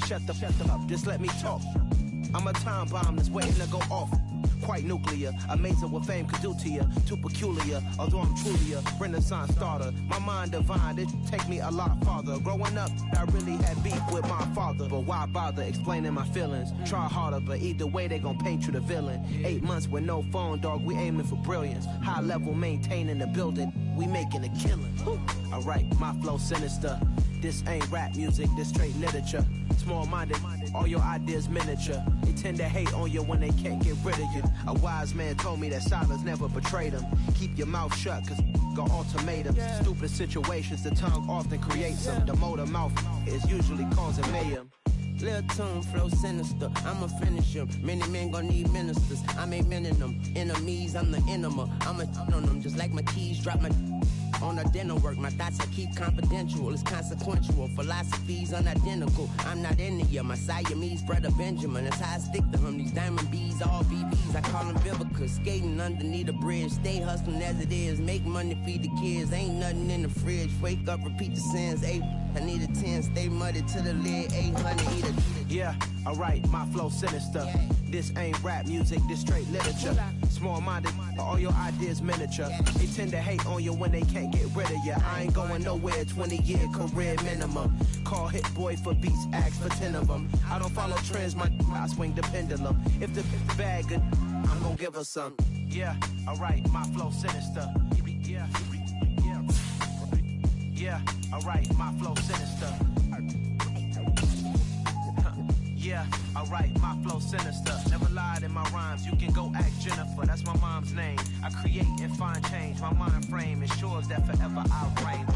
shut the up, just let me talk. I'm a time bomb that's waiting to go off. Quite nuclear, amazing what fame could do to you. Too peculiar, although I'm truly a renaissance starter. My mind divine, it take me a lot farther. Growing up, I really had beef with my father. But why bother explaining my feelings? Try harder, but either way they gon' paint you the villain. 8 months with no phone, dog, we aiming for brilliance. High level maintaining the building, we making a killing. Alright, my flow sinister. This ain't rap music, this straight literature. Small-minded, all your ideas miniature. They tend to hate on you when they can't get rid of you. A wise man told me that silence never betrayed him. Keep your mouth shut, cause got ultimatums. Stupid situations, the tongue often creates them. The motor mouth is usually causing mayhem. Lil' tune, flow sinister, I'ma finish him. Many men gon' need ministers, I ain't mending them. Enemies, I'm the enema, I'ma on them. Just like my keys, drop my on the dinner work. My thoughts I keep confidential, it's consequential. Philosophies unidentical, I'm not in the my Siamese brother Benjamin, that's how I stick to him. These diamond bees, all BBs, I call them Vivica. Skating underneath the bridge, stay hustling as it is. Make money, feed the kids, ain't nothing in the fridge. Wake up, repeat the sins, I need a 10, stay muddy to the lid, 800, eat a. Yeah, alright, my flow sinister. This ain't rap music, this straight literature. Small-minded, all your ideas miniature. They tend to hate on you when they can't get rid of you. I ain't going nowhere, 20-year career minimum. Call Hit Boy for beats, ask for 10 of them. I don't follow trends, I swing the pendulum. If the bag good, I'm gonna give her some. Yeah, alright, my flow sinister. Yeah, alright, my flow sinister. Yeah, alright, my flow sinister. Never lied in my rhymes, you can go ask Jennifer, that's my mom's name. I create and find change, my mind frame ensures that forever I'll reign.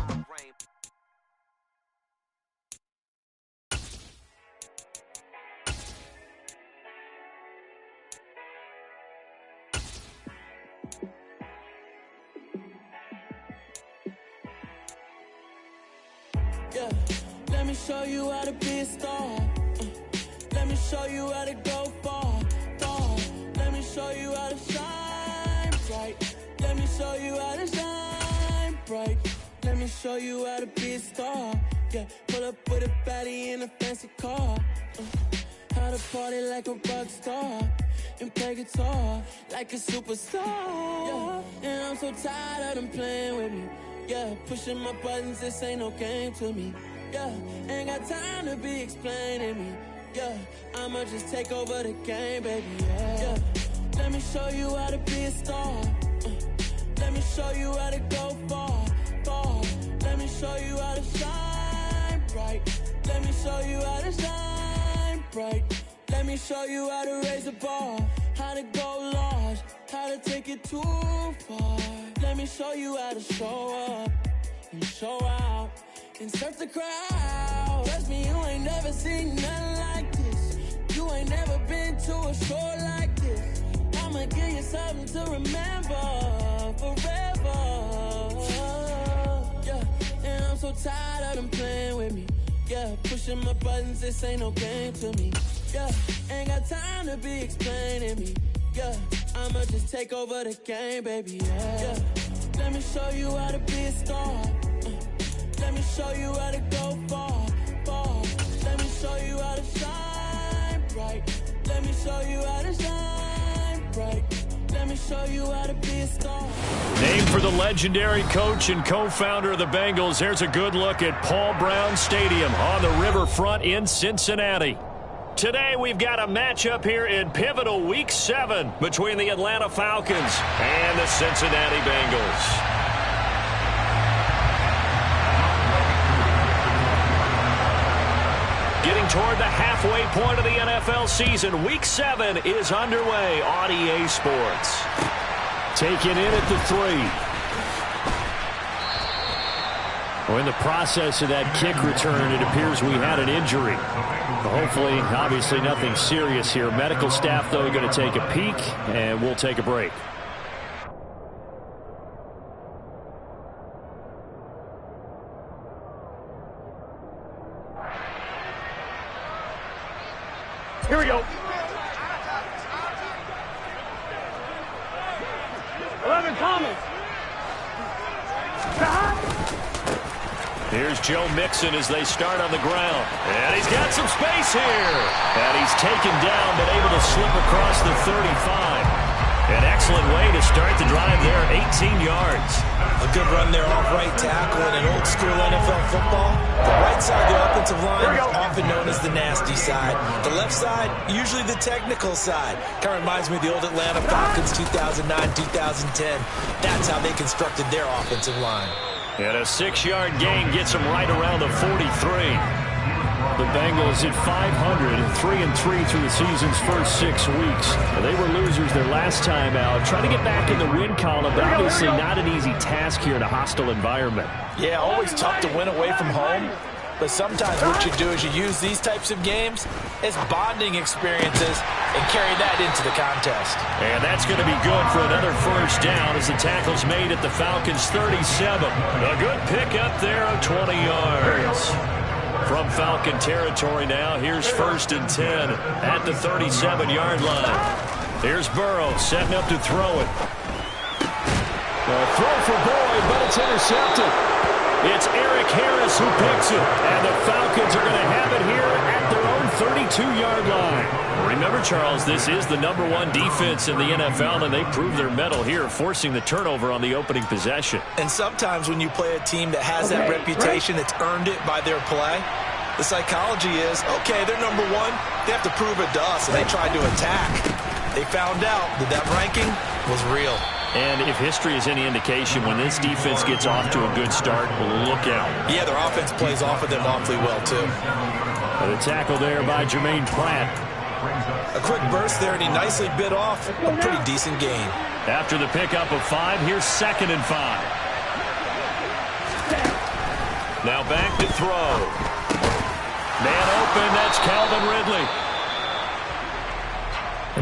Yeah, let me show you how to be a star. Let me show you how to go far, far. Let me show you how to shine bright. Let me show you how to shine bright. Let me show you how to be a star. Yeah, pull up with a baddie in a fancy car. How to party like a rock star and play guitar like a superstar. Yeah, and I'm so tired of them playing with me. Yeah, pushing my buttons, this ain't no game to me. Yeah, ain't got time to be explaining me. Yeah, I'ma just take over the game, baby. Yeah, let me show you how to be a star. Let me show you how to go far, far. Let me show you how to shine bright. Let me show you how to shine bright. Let me show you how to raise the bar, how to go large, how to take it too far. Let me show you how to show up and show out and surf the crowd. Trust me, you ain't never seen nothing like this. You ain't never been to a show like this. I'ma give you something to remember forever. Yeah, and I'm so tired of them playing with me. Yeah, pushing my buttons, this ain't no game to me. Yeah, ain't got time to be explaining me. Yeah, I'ma just take over the game, baby. Yeah, let me show you how to be a star. Let me show you how to go far, far. Let me show you how to shine bright. Let me show you how to shine bright. Let me show you how to be a star. Named for the legendary coach and co-founder of the Bengals, here's a good look at Paul Brown Stadium on the riverfront in Cincinnati. Today we've got a matchup here in pivotal Week 7 between the Atlanta Falcons and the Cincinnati Bengals. Getting toward the halfway point of the NFL season, Week 7 is underway on EA Sports. Taken in at the 3. Well, in the process of that kick return, it appears we had an injury. Hopefully, obviously nothing serious here. Medical staff, though, going to take a peek, and we'll take a break. Here we go. 11 comments. Here's Joe Mixon as they start on the ground. And he's got some space here. And he's taken down, but able to slip across the 35. An excellent way to start the drive there, 18 yards. A good run there off right tackle in an old school NFL football. The right side of the offensive line is often known as the nasty side. The left side, usually the technical side. Kind of reminds me of the old Atlanta Falcons 2009, 2010. That's how they constructed their offensive line. And a 6-yard gain gets them right around the 43. The Bengals at 500, 3-3 through the season's first 6 weeks. They were losers their last time out. Trying to get back in the win column, but obviously not an easy task here in a hostile environment. Yeah, always tough to win away from home. But sometimes what you do is you use these types of games as bonding experiences and carry that into the contest. And that's going to be good for another first down as the tackle's made at the Falcons' 37. A good pickup there of 20 yards. From Falcon territory now, here's 1st and 10 at the 37-yard line. Here's Burrow setting up to throw it. A throw for Boyd, but it's intercepted. It's Eric Harris who picks it, and the Falcons are going to have it here at their own 32-yard line. Remember, Charles, this is the #1 defense in the NFL, and they prove their mettle here, forcing the turnover on the opening possession. And sometimes when you play a team that has that reputation, that's earned it by their play, the psychology is, okay, they're #1, they have to prove it to us, and they tried to attack. They found out that that ranking was real. And if history is any indication, when this defense gets off to a good start, look out. Yeah, their offense plays off of them awfully well, too. The tackle there by Jermaine Pratt. A quick burst there, and he nicely bit off a pretty decent gain. After the pickup of 5, here's 2nd and 5. Now back to throw. Man open, that's Calvin Ridley.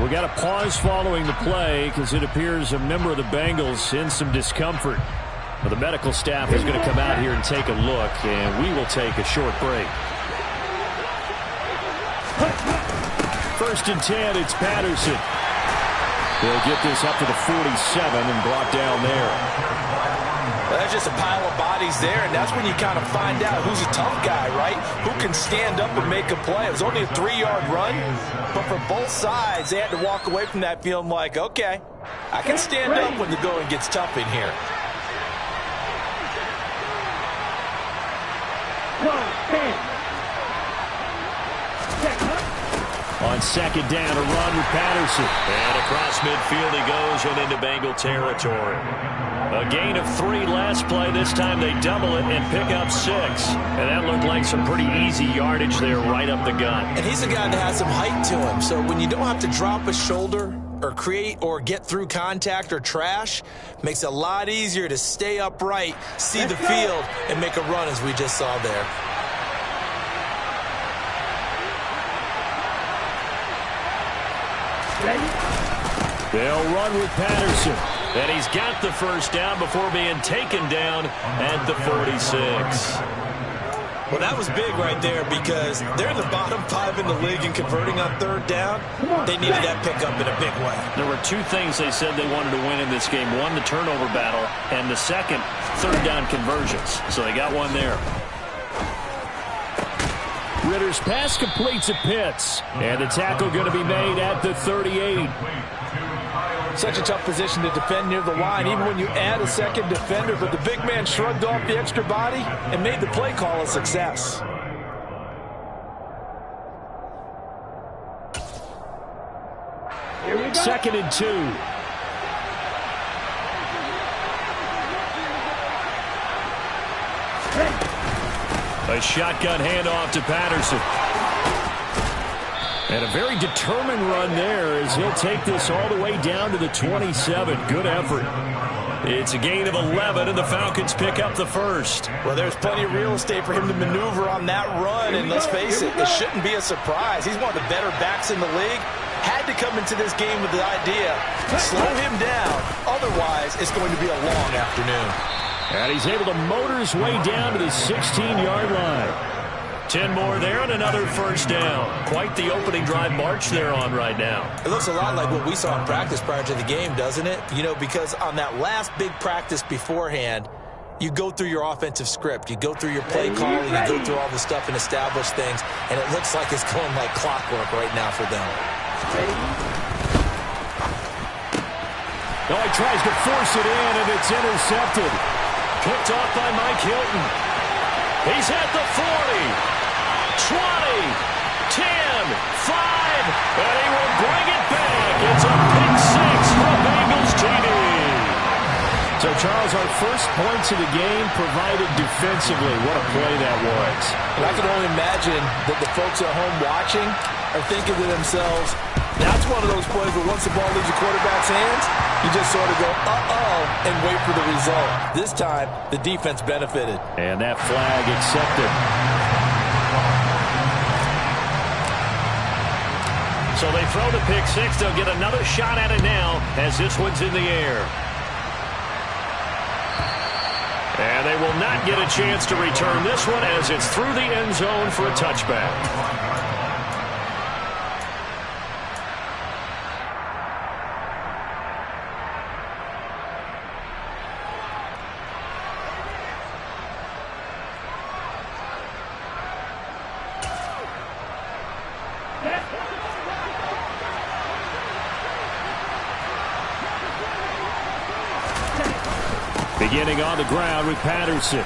We got a pause following the play because it appears a member of the Bengals in some discomfort. Well, the medical staff is going to come out here and take a look, and we will take a short break. 1st and 10, it's Patterson. They'll get this up to the 47 and brought down there. Well, that's just a pile of bodies there, and that's when you kind of find out who's a tough guy, right? Who can stand up and make a play. It was only a 3-yard run, but for both sides, they had to walk away from that feeling like, okay, I can stand up when the going gets tough in here. On 2nd down, a run with Patterson. And across midfield he goes and into Bengal territory. A gain of 3 last play. This time they double it and pick up 6. And that looked like some pretty easy yardage there right up the gut. And he's a guy that has some height to him. So when you don't have to drop a shoulder or create or get through contact or trash, makes it a lot easier to stay upright, see the field, and make a run as we just saw there. They'll run with Patterson. And he's got the first down before being taken down at the 46. Well, that was big right there because they're in the bottom 5 in the league and converting on 3rd down. They needed that pickup in a big way. There were 2 things they said they wanted to win in this game. One, the turnover battle, and the second, 3rd down conversions. So they got one there. Ritter's pass completes at Pitts. And the tackle going to be made at the 38. Such a tough position to defend near the line, even when you add a second defender. But the big man shrugged off the extra body and made the play call a success. Here we go. 2nd and 2. A shotgun handoff to Patterson. And a very determined run there as he'll take this all the way down to the 27. Good effort. It's a gain of 11, and the Falcons pick up the first. Well, there's plenty of real estate for him to maneuver on that run, and let's face it, it shouldn't be a surprise. He's one of the better backs in the league. Had to come into this game with the idea to slow him down. Otherwise, it's going to be a long afternoon. And he's able to motor his way down to the 16-yard line. 10 more there and another first down. Quite the opening drive march they're on right now. It looks a lot like what we saw in practice prior to the game, doesn't it? You know, because on that last big practice beforehand, you go through your offensive script. You go through your play call, and you go through all the stuff and establish things, and it looks like it's going like clockwork right now for them. No, he tries to force it in, and it's intercepted. Picked off by Mike Hilton. He's at the 40, 20, 10, 5, and he will bring it back. It's a pick six for a Bengals TD. So, Charles, our first points of the game provided defensively. What a play that was. And I can only imagine that the folks at home watching are thinking to themselves, that's one of those plays where once the ball leaves the quarterback's hands, you just sort of go, uh-oh, and wait for the result. This time, the defense benefited. And that flag accepted. So they throw the pick six. They'll get another shot at it now as this one's in the air. And they will not get a chance to return this one as it's through the end zone for a touchback. Beginning on the ground with Patterson.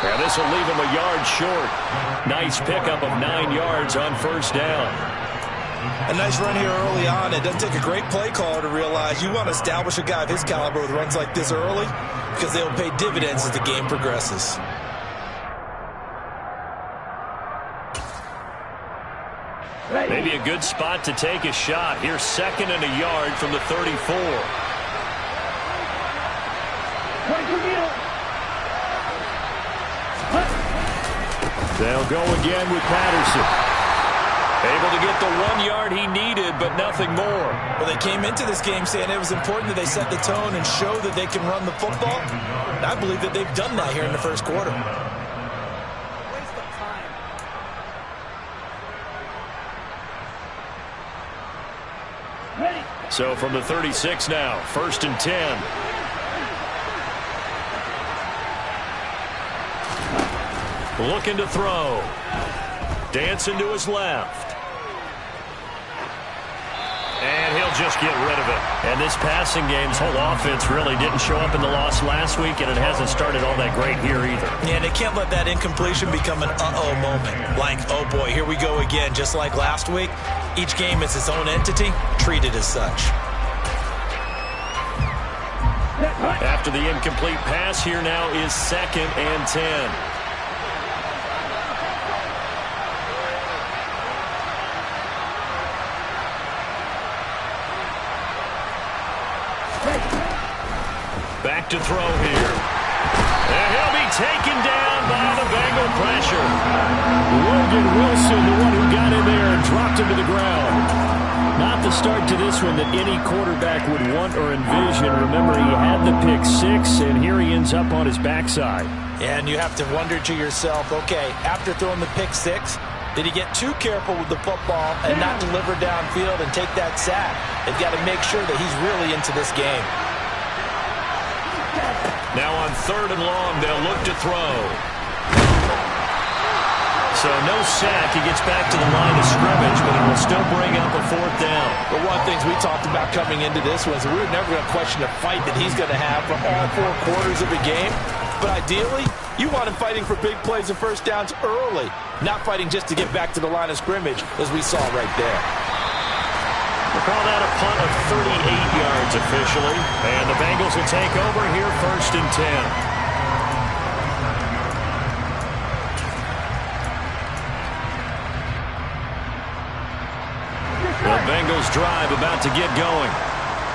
And this will leave him a yard short. Nice pickup of 9 yards on first down. A nice run here early on. It doesn't take a great play caller to realize you want to establish a guy of his caliber with runs like this early because they'll pay dividends as the game progresses. Maybe a good spot to take a shot. Here's 2nd and a yard from the 34. They'll go again with Patterson. Able to get the 1 yard he needed, but nothing more. Well, they came into this game saying it was important that they set the tone and show that they can run the football. And I believe that they've done that here in the first quarter. So from the 36 now, 1st and 10. Looking to throw. Dancing to his left. And he'll just get rid of it. And this passing game's whole offense really didn't show up in the loss last week, and it hasn't started all that great here either. Yeah, and they can't let that incompletion become an uh-oh moment. Like, oh boy, here we go again. Just like last week, each game is its own entity, treated as such. After the incomplete pass, here now is 2nd and 10. Back to throw here. And he'll be taken down by the Bengal pressure. Logan Wilson, the one who got in there and dropped him to the ground. Not the start to this one that any quarterback would want or envision. Remember, he had the pick six, and here he ends up on his backside. And you have to wonder to yourself, okay, after throwing the pick six, did he get too careful with the football and not deliver downfield and take that sack? They've got to make sure that he's really into this game. Now on 3rd and long, they'll look to throw. So no sack. He gets back to the line of scrimmage, but it will still bring up a 4th down. But one of the things we talked about coming into this was we were never going to question the fight that he's going to have for all 4 quarters of the game. But ideally, you want him fighting for big plays and first downs early, not fighting just to get back to the line of scrimmage, as we saw right there. We'll call that a punt of 38 yards officially. And the Bengals will take over here 1st and 10. The Bengals drive about to get going.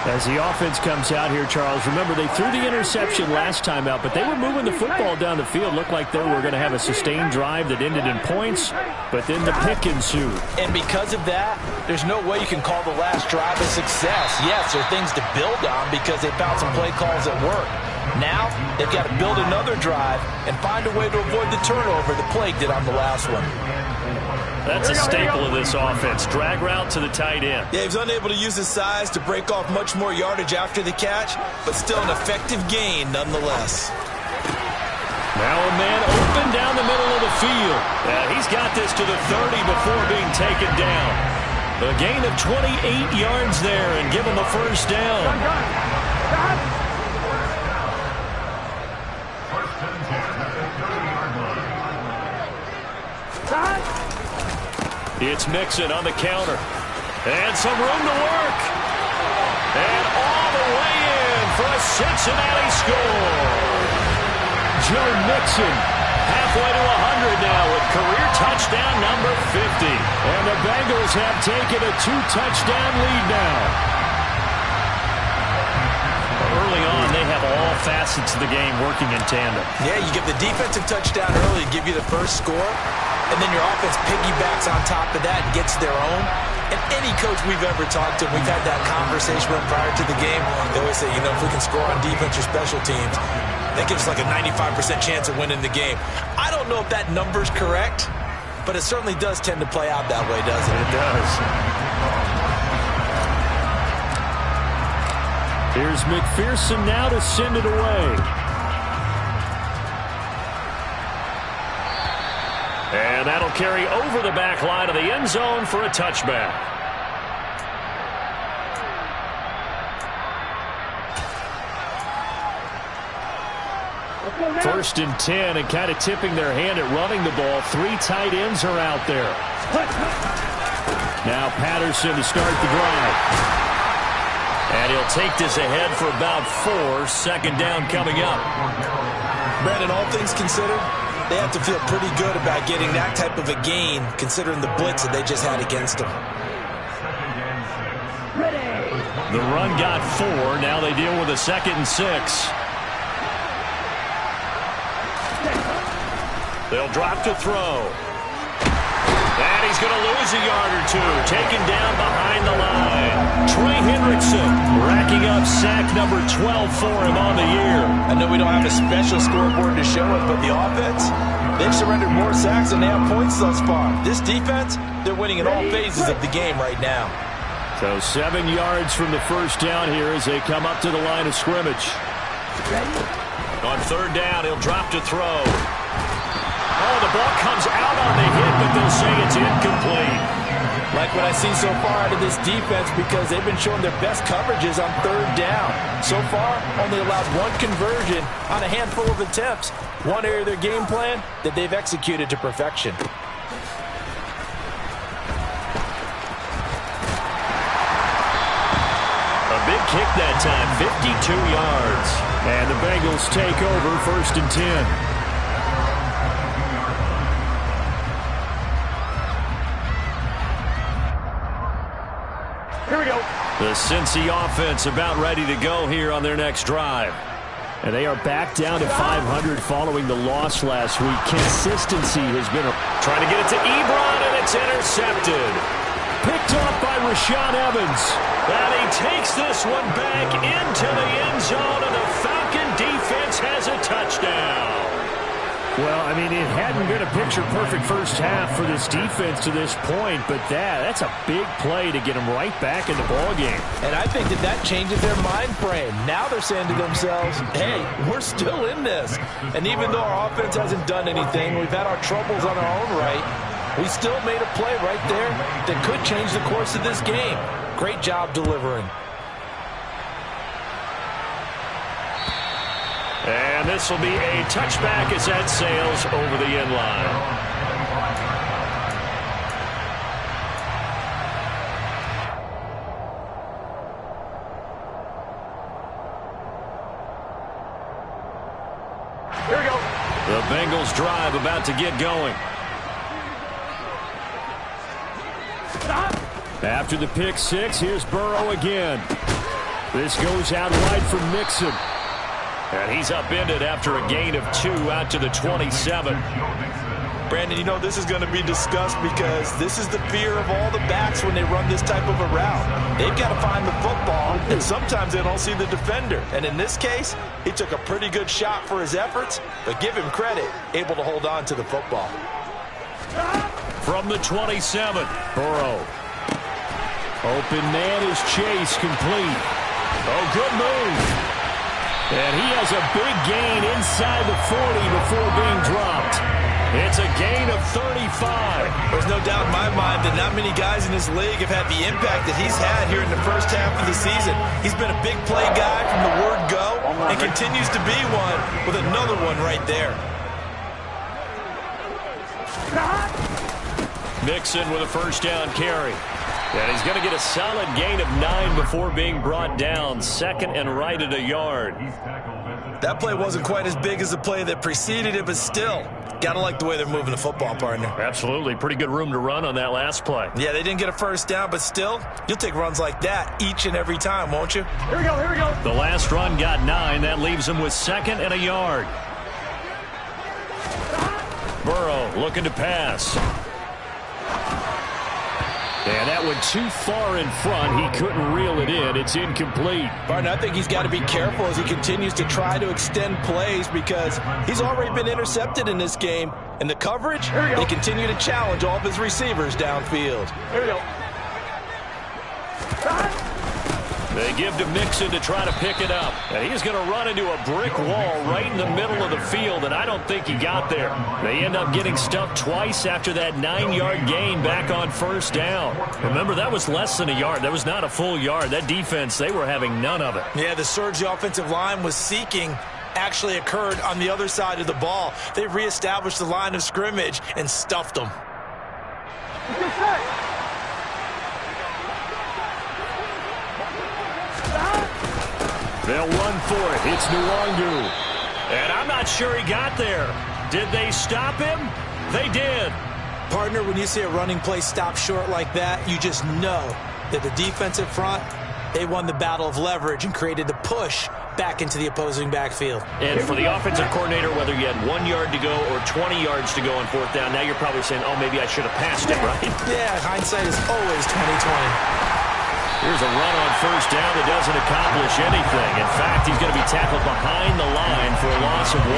As the offense comes out here, Charles, remember they threw the interception last time out, but they were moving the football down the field. Looked like they were going to have a sustained drive that ended in points, but then the pick ensued. And because of that, there's no way you can call the last drive a success. Yes, there are things to build on because they found some play calls that work. Now, they've got to build another drive and find a way to avoid the turnover that plagued it on the last one. That's a staple of this offense. Drag route to the tight end. Yeah, he was unable to use his size to break off much more yardage after the catch, but still an effective gain nonetheless. Now a man open down the middle of the field. He's got this to the 30 before being taken down. A gain of 28 yards there and give him a first down. It's Mixon on the counter. And some room to work. And all the way in for a Cincinnati score. Joe Mixon halfway to 100 now with career touchdown number 50. And the Bengals have taken a 2-touchdown lead now. Early on, they have all facets of the game working in tandem. Yeah, you get the defensive touchdown early, give you the first score, and then your offense piggybacks on top of that and gets their own. And any coach we've ever talked to, we've had that conversation with prior to the game, they always say, if we can score on defense or special teams, that gives us like a 95% chance of winning the game. I don't know if that number's correct, but it certainly does tend to play out that way, doesn't it? It does. Here's McPherson now to send it away. And that'll carry over the back line of the end zone for a touchback. First and 10, and kind of tipping their hand at running the ball. 3 tight ends are out there. Now Patterson to start the drive. And he'll take this ahead for about 4. Second down coming up. Brandon, all things considered, they have to feel pretty good about getting that type of a gain, considering the blitz that they just had against them. The run got 4. Now they deal with a 2nd and 6. They'll drop to throw. And he's going to lose a yard or 2. Taken down behind the line. Trey Hendrickson racking up sack number 12 for him on the year. I know we don't have a special scoreboard to show it, but the offense, they've surrendered more sacks than they have points thus far. This defense, they're winning in all phases of the game right now. So 7 yards from the first down here as they come up to the line of scrimmage. On 3rd down, he'll drop to throw. Oh, the ball comes out on the hit, but they'll say it's incomplete. Like what I see so far out of this defense, because they've been showing their best coverages on 3rd down. So far, only allowed 1 conversion on a handful of attempts. One area of their game plan that they've executed to perfection. A big kick that time, 52 yards. And the Bengals take over 1st and 10. Here we go. The Cincy offense about ready to go here on their next drive. And they are back down to 500 following the loss last week. Consistency has been trying to get it to Ebron, and it's intercepted. Picked off by Rashaan Evans. And he takes this one back into the end zone, and the Falcon defense has a touchdown. Well, I mean, it hadn't been a picture-perfect first half for this defense to this point, but that's a big play to get them right back in the ballgame. And I think that changes their mind frame. Now they're saying to themselves, hey, we're still in this. And even though our offense hasn't done anything, we've had our troubles on our own right, we still made a play right there that could change the course of this game. Great job delivering. And this will be a touchback as that sails over the end line. Here we go. The Bengals drive about to get going. After the pick 6, here's Burrow again. This goes out wide for Mixon. And he's upended after a gain of 2 out to the 27. Brandon, this is going to be discussed because this is the fear of all the backs when they run this type of a route. They've got to find the football, and sometimes they don't see the defender. And in this case, he took a pretty good shot for his efforts, but give him credit, able to hold on to the football. From the 27, Burrow. Open man is Chase, complete. Oh, good move. And he has a big gain inside the 40 before being dropped. It's a gain of 35. There's no doubt in my mind that not many guys in this league have had the impact that he's had here in the first half of the season. He's been a big play guy from the word go and continues to be one with another one right there. Mixon with a first down carry. And he's going to get a solid gain of 9 before being brought down. Second and right at a yard. That play wasn't quite as big as the play that preceded it, but still, got to like the way they're moving the football, partner. Absolutely. Pretty good room to run on that last play. Yeah, they didn't get a first down, but still, you'll take runs like that each and every time, won't you? Here we go, here we go. The last run got 9. That leaves him with second and a yard. Burrow looking to pass. And that went too far in front. He couldn't reel it in. It's incomplete. Barton, I think he's got to be careful as he continues to try to extend plays because he's already been intercepted in this game. And the coverage, they continue to challenge all of his receivers downfield. Here we go. They give to Mixon to try to pick it up. And he's going to run into a brick wall right in the middle of the field, and I don't think he got there. They end up getting stuffed twice after that 9-yard gain back on first down. Remember, that was less than a yard. That was not a full yard. That defense, they were having none of it. Yeah, the surge the offensive line was seeking actually occurred on the other side of the ball. They reestablished the line of scrimmage and stuffed them. They'll run for it. It's Nwangu. And I'm not sure he got there. Did they stop him? They did. Partner, when you see a running play stop short like that, you just know that the defensive front, they won the battle of leverage and created the push back into the opposing backfield. And for the offensive coordinator, whether you had 1 yard to go or 20 yards to go on fourth down, now you're probably saying, oh, maybe I should have passed it, right? Yeah, hindsight is always 20/20. Here's a run on first down that doesn't accomplish anything. In fact, he's going to be tackled behind the line for a loss of 1.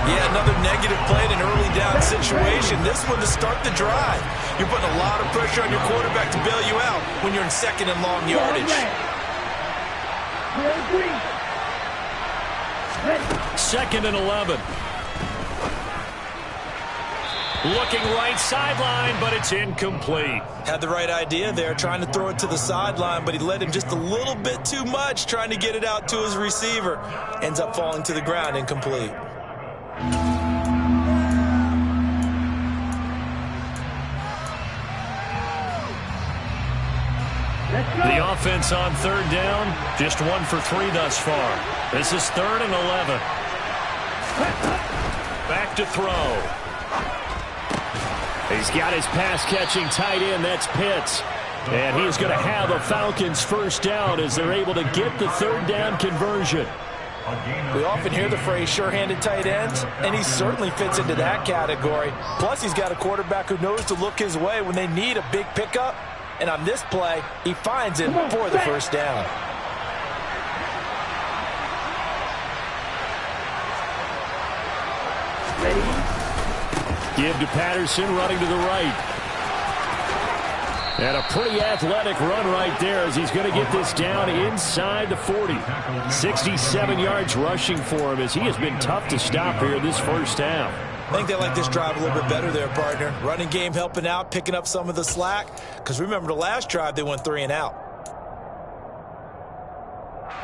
Yeah, another negative play in an early down situation. This one to start the drive. You're putting a lot of pressure on your quarterback to bail you out when you're in second and long yardage. Second and 11. Looking right sideline, but it's incomplete. Had the right idea there, trying to throw it to the sideline, but he led him just a little bit too much, trying to get it out to his receiver. Ends up falling to the ground, incomplete. The offense on third down, just 1 for 3 thus far. This is 3rd and 11. Back to throw. He's got his pass-catching tight end. That's Pitts. And he's going to have a Falcons first down as they're able to get the third down conversion. We often hear the phrase sure-handed tight ends, and he certainly fits into that category. Plus, he's got a quarterback who knows to look his way when they need a big pickup. And on this play, he finds him for the first down. Give to Patterson, running to the right. And a pretty athletic run right there as he's going to get this down inside the 40. 67 yards rushing for him as he has been tough to stop here this first half. I think they like this drive a little bit better there, partner. Running game helping out, picking up some of the slack. Because remember, the last drive, they went 3 and out.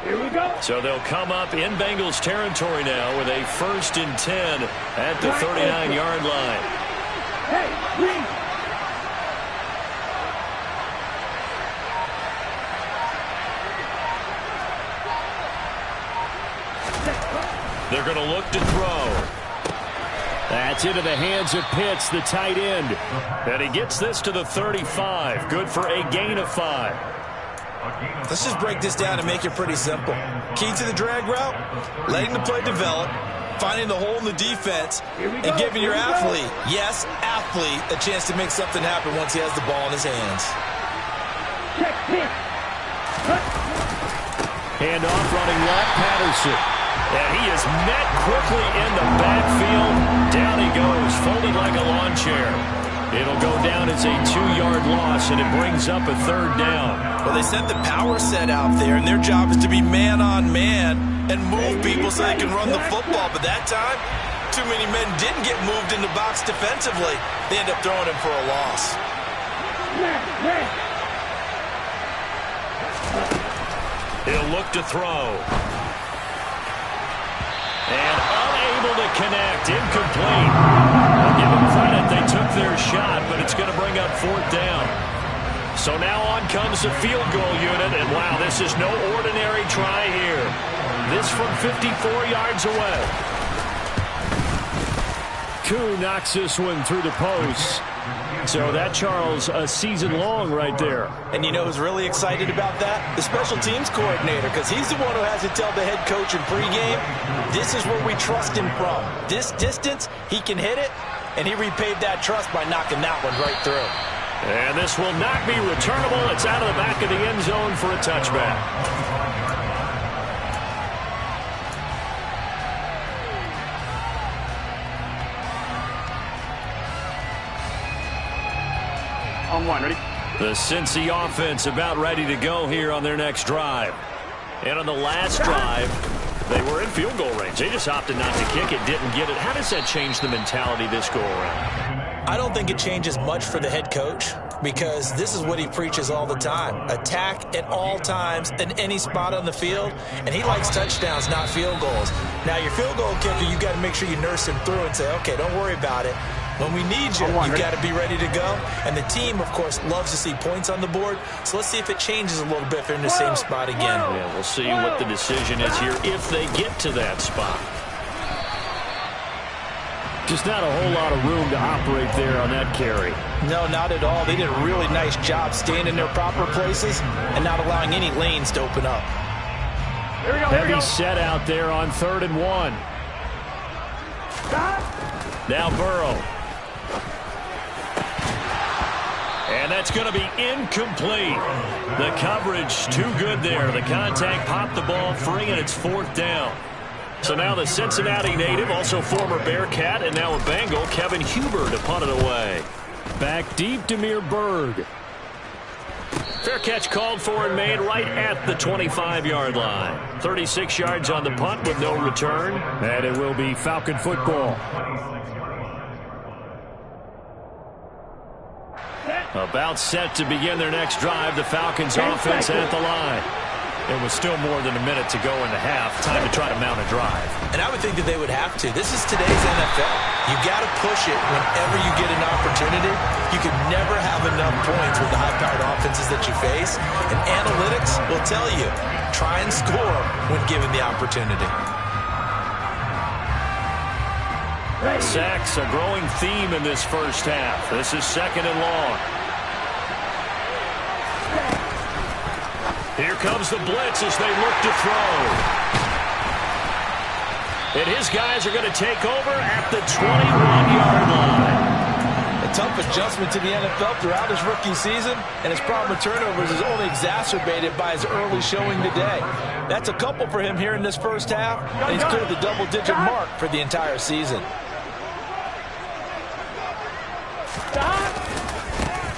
Here we go. So they'll come up in Bengals territory now with a 1st and 10 at the 39-yard line. Hey, green. They're going to look to throw. That's into the hands of Pitts, the tight end. And he gets this to the 35. Good for a gain of 5. Let's just break this down and make it pretty simple. Key to the drag route, letting the play develop, finding the hole in the defense, and giving your athlete, yes, athlete, a chance to make something happen once he has the ball in his hands. Handoff running left, Patterson. And he is met quickly in the backfield. Down he goes, folded like a lawn chair. It'll go down as a 2-yard loss, and it brings up a 3rd down. Well, they sent the power set out there, and their job is to be man-on-man and move people so they can run the football. But that time, too many men didn't get moved in the box defensively. They end up throwing him for a loss. He'll look to throw. And unable to connect. Incomplete. I'll give them credit. They took their shot, but it's going to bring up 4th down. So now on comes the field goal unit. And, wow, this is no ordinary try here. This from 54 yards away. Koo knocks this one through the post. So that, Charles, a season long right there. And you know who's really excited about that? The special teams coordinator, because he's the one who has to tell the head coach in pregame, this is where we trust him from. This distance, he can hit it, and he repaid that trust by knocking that one right through. And this will not be returnable. It's out of the back of the end zone for a touchback. On one, ready? The Cincy offense about ready to go here on their next drive. And on the last drive, they were in field goal range. They just opted not to kick it, didn't get it. How does that change the mentality this go around? I don't think it changes much for the head coach, because this is what he preaches all the time. Attack at all times in any spot on the field, and he likes touchdowns, not field goals. Now, your field goal kicker, you got to make sure you nurse him through and say, okay, don't worry about it. When we need you, you got to be ready to go. And the team, of course, loves to see points on the board. So let's see if it changes a little bit if they're in the same spot again. Yeah, we'll see what the decision is here if they get to that spot. Just not a whole lot of room to operate there on that carry. No, not at all. They did a really nice job staying in their proper places and not allowing any lanes to open up. Heavy set out there on 3rd and 1. Now Burrow. And that's going to be incomplete. The coverage too good there. The contact popped the ball free, and it's 4th down. So now the Cincinnati native, also former Bearcat, and now a Bengal, Kevin Huber, to punt it away. Back deep, Demir Berg. Fair catch called for and made right at the 25-yard line. 36 yards on the punt with no return. And it will be Falcon football. About set to begin their next drive. The Falcons offense at the line. It was still more than a minute to go in the half. Time to try to mount a drive. And I would think that they would have to. This is today's NFL. You got to push it whenever you get an opportunity. You can never have enough points with the high-powered offenses that you face. And analytics will tell you, try and score when given the opportunity. Sacks, a growing theme in this first half. This is 2nd and long. Here comes the blitz as they look to throw. And his guys are going to take over at the 21-yard line. A tough adjustment to the NFL throughout his rookie season, and his problem with turnovers is only exacerbated by his early showing today. That's a couple for him here in this first half, and he's cleared the double-digit mark for the entire season.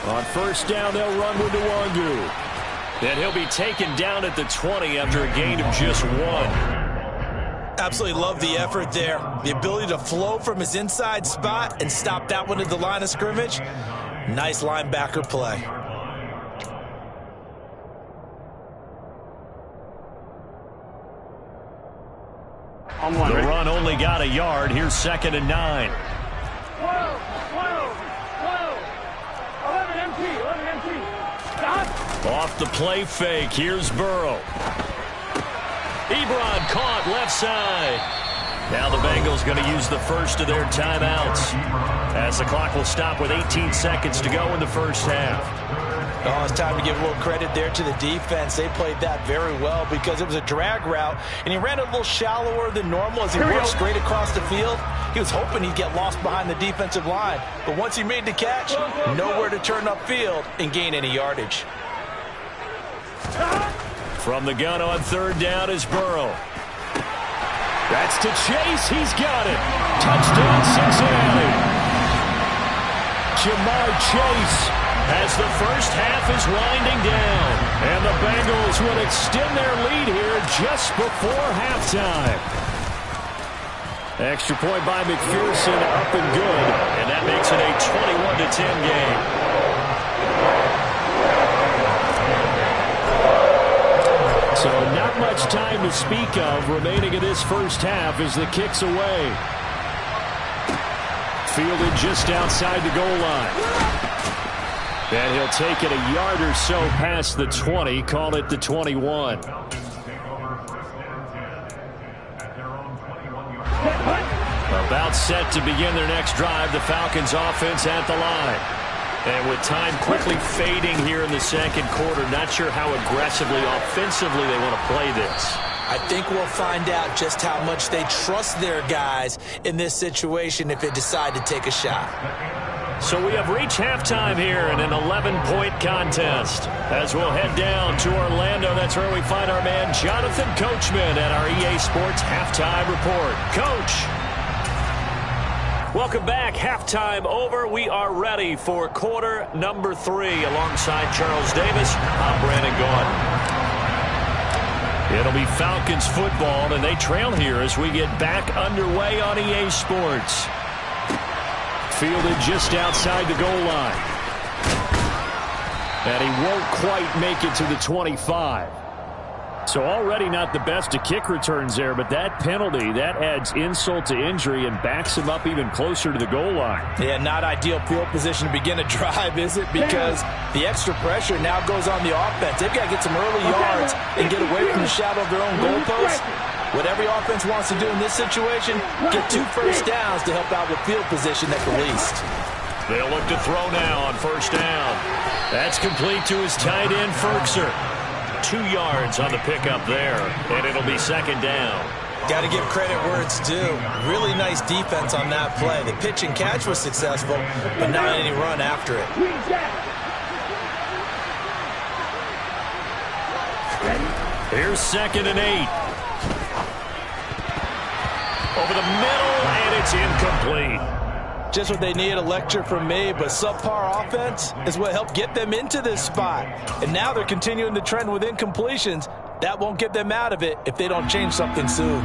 On 1st down, they'll run with Nwangu. And he'll be taken down at the 20 after a gain of just 1. Absolutely love the effort there. The ability to flow from his inside spot and stop that one at the line of scrimmage. Nice linebacker play. The run only got a yard. Here's 2nd and 9. Off the play fake. Here's Burrow. Ebron caught left side. Now the Bengals going to use the first of their timeouts as the clock will stop with 18 seconds to go in the first half. Oh, it's time to give a little credit there to the defense. They played that very well because it was a drag route, and he ran a little shallower than normal as he worked straight across the field. He was hoping he'd get lost behind the defensive line, but once he made the catch, nowhere to turn upfield and gain any yardage. From the gun on 3rd down is Burrow. That's to Chase. He's got it. Touchdown, Cincinnati. Jamar Chase as the first half is winding down. And the Bengals will extend their lead here just before halftime. Extra point by McPherson, up and good. And that makes it a 21-10 game. So not much time to speak of remaining in this first half as the kick's away. Fielded just outside the goal line. And he'll take it a yard or so past the 20, call it the 21. About set to begin their next drive, the Falcons offense at the line. And with time quickly fading here in the second quarter, not sure how aggressively, offensively they want to play this. I think we'll find out just how much they trust their guys in this situation if they decide to take a shot. So we have reached halftime here in an 11-point contest. As we'll head down to Orlando, that's where we find our man Jonathan Coachman at our EA Sports Halftime Report. Coach. Welcome back. Halftime over. We are ready for quarter number 3. Alongside Charles Davis, I'm Brandon Gaudin. It'll be Falcons football, and they trail here as we get back underway on EA Sports. Fielded just outside the goal line. And he won't quite make it to the 25. So already not the best of kick returns there, but that penalty, that adds insult to injury and backs him up even closer to the goal line. Yeah, not ideal field position to begin a drive, is it? Because the extra pressure now goes on the offense. They've got to get some early yards and get away from the shadow of their own goalpost. What every offense wants to do in this situation, get 2 first downs to help out with field position at the least. They'll look to throw now on first down. That's complete to his tight end, Ferkser. 2 yards on the pickup there, and it'll be second down. Got to give credit where it's due. Really nice defense on that play. The pitch and catch was successful, but not any run after it. Here's 2nd and 8. Over the middle, and it's incomplete. Just what they need, a lecture from me, but subpar offense is what helped get them into this spot. And now they're continuing the trend with incompletions. That won't get them out of it if they don't change something soon.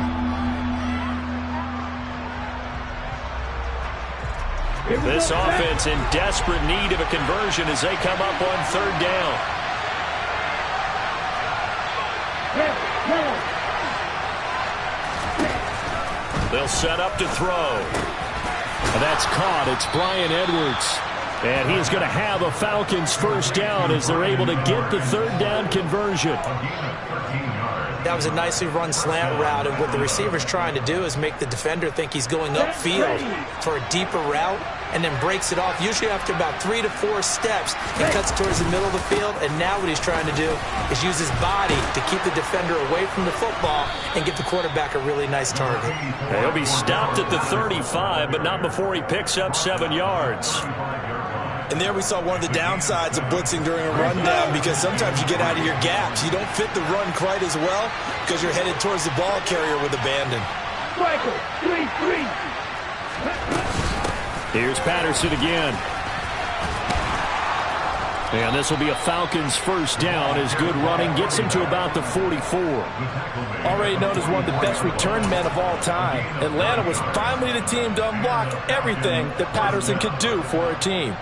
This offense in desperate need of a conversion as they come up on 3rd down. They'll set up to throw. That's caught. It's Bryan Edwards. And he is going to have a Falcons first down as they're able to get the 3rd down conversion. That was a nicely run slant route, and what the receiver's trying to do is make the defender think he's going upfield for a deeper route and then breaks it off, usually after about 3 to 4 steps. He cuts towards the middle of the field, and now what he's trying to do is use his body to keep the defender away from the football and give the quarterback a really nice target. He'll be stopped at the 35, but not before he picks up 7 yards. And there we saw one of the downsides of blitzing during a rundown, because sometimes you get out of your gaps. You don't fit the run quite as well because you're headed towards the ball carrier with abandon. Here's Patterson again. And this will be a Falcons first down as good running gets him to about the 44. Already known as one of the best return men of all time, Atlanta was finally the team to unblock everything that Patterson could do for a team.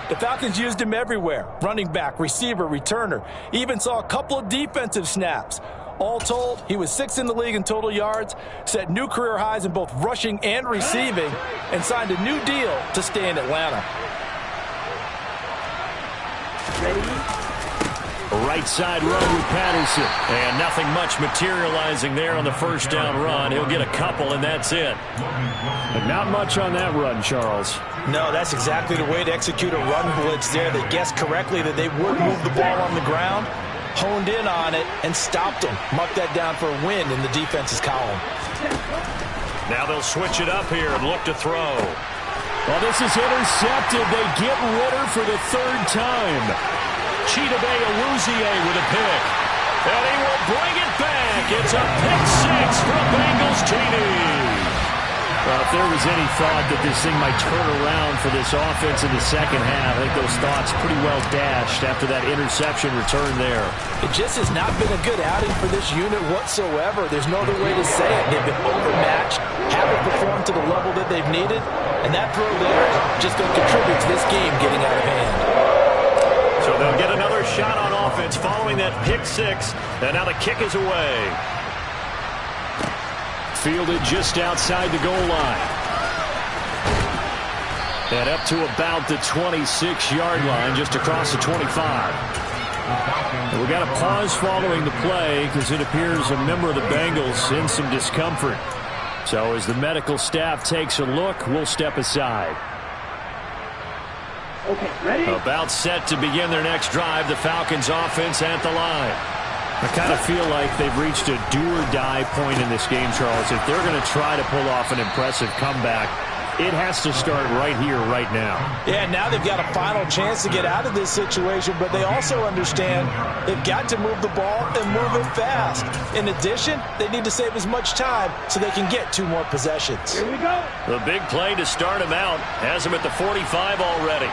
The Falcons used him everywhere. Running back, receiver, returner. Even saw a couple of defensive snaps. All told, he was 6th in the league in total yards, set new career highs in both rushing and receiving, and signed a new deal to stay in Atlanta. Right side run with Patterson. And nothing much materializing there on the first down run. He'll get a couple, and that's it. But not much on that run, Charles. No, that's exactly the way to execute a run blitz there. They guessed correctly that they would move the ball on the ground, honed in on it, and stopped them. Mark that down for a win in the defense's column. Now they'll switch it up here and look to throw. Well, this is intercepted. They get Ritter for the 3rd time. Chidobe Awuzie with a pick. And he will bring it back. It's a pick 6 for Bengals TD. Well, if there was any thought that this thing might turn around for this offense in the second half, I think those thoughts pretty well dashed after that interception return there. It just has not been a good outing for this unit whatsoever. There's no other way to say it. They've been overmatched, haven't performed to the level that they've needed, and that throw there is just going to contribute to this game getting out of hand. So they'll get another shot on offense following that pick six, and now the kick is away. Fielded just outside the goal line. And up to about the 26-yard line, just across the 25. And we got a pause following the play because it appears a member of the Bengals in some discomfort. So as the medical staff takes a look, we'll step aside. Okay, ready? About set to begin their next drive, the Falcons offense at the line. I kind of feel like they've reached a do-or-die point in this game, Charles. If they're going to try to pull off an impressive comeback, it has to start right here, right now. Yeah, now they've got a final chance to get out of this situation, but they also understand they've got to move the ball and move it fast. In addition, they need to save as much time so they can get 2 more possessions. Here we go. The big play to start him out has him at the 45 already.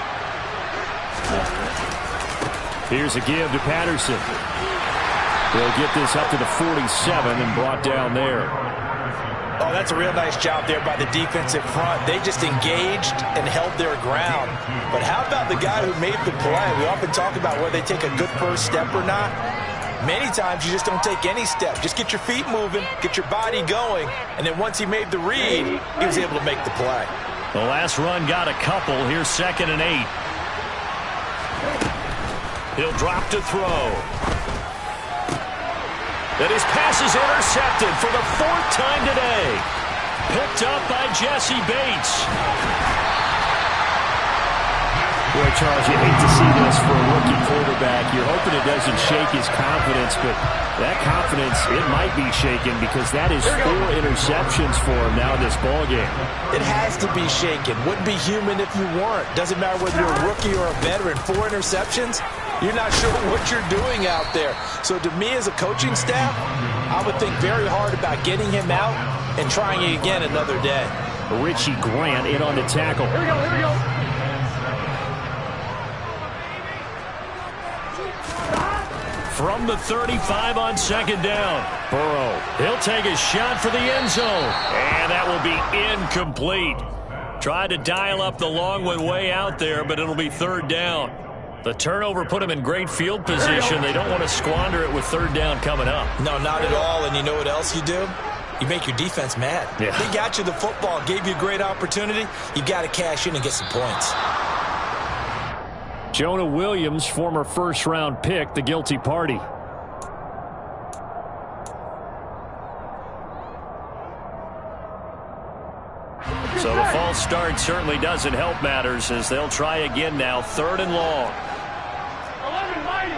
Here's a give to Patterson. They'll get this up to the 47 and brought down there. Oh, that's a real nice job there by the defensive front. They just engaged and held their ground. But how about the guy who made the play? We often talk about whether they take a good first step or not. Many times you just don't take any step. Just get your feet moving, get your body going, and then once he made the read, he was able to make the play. The last run got a couple. Here's 2nd and 8. He'll drop to throw. And his pass is intercepted for the 4th time today. Picked up by Jesse Bates. Boy, Charles, you hate to see this for a rookie quarterback. You're hoping it doesn't shake his confidence, but that confidence, it might be shaken because that is 4 interceptions for him now in this ballgame. It has to be shaken. Wouldn't be human if you weren't. Doesn't matter whether you're a rookie or a veteran. 4 interceptions, you're not sure what you're doing out there. So to me as a coaching staff, I would think very hard about getting him out and trying it again another day. Richie Grant in on the tackle. Here we go, here we go. From the 35 on 2nd down. Burrow, he'll take a shot for the end zone. And that will be incomplete. Tried to dial up the long one way out there, but it'll be 3rd down. The turnover put him in great field position. They don't want to squander it with 3rd down coming up. No, not at all. And you know what else you do? You make your defense mad. Yeah. They got you the football, gave you a great opportunity. You got to cash in and get some points. Jonah Williams, former first-round pick, the guilty party. So the false start certainly doesn't help matters as they'll try again now. 3rd and long. 11 mighty.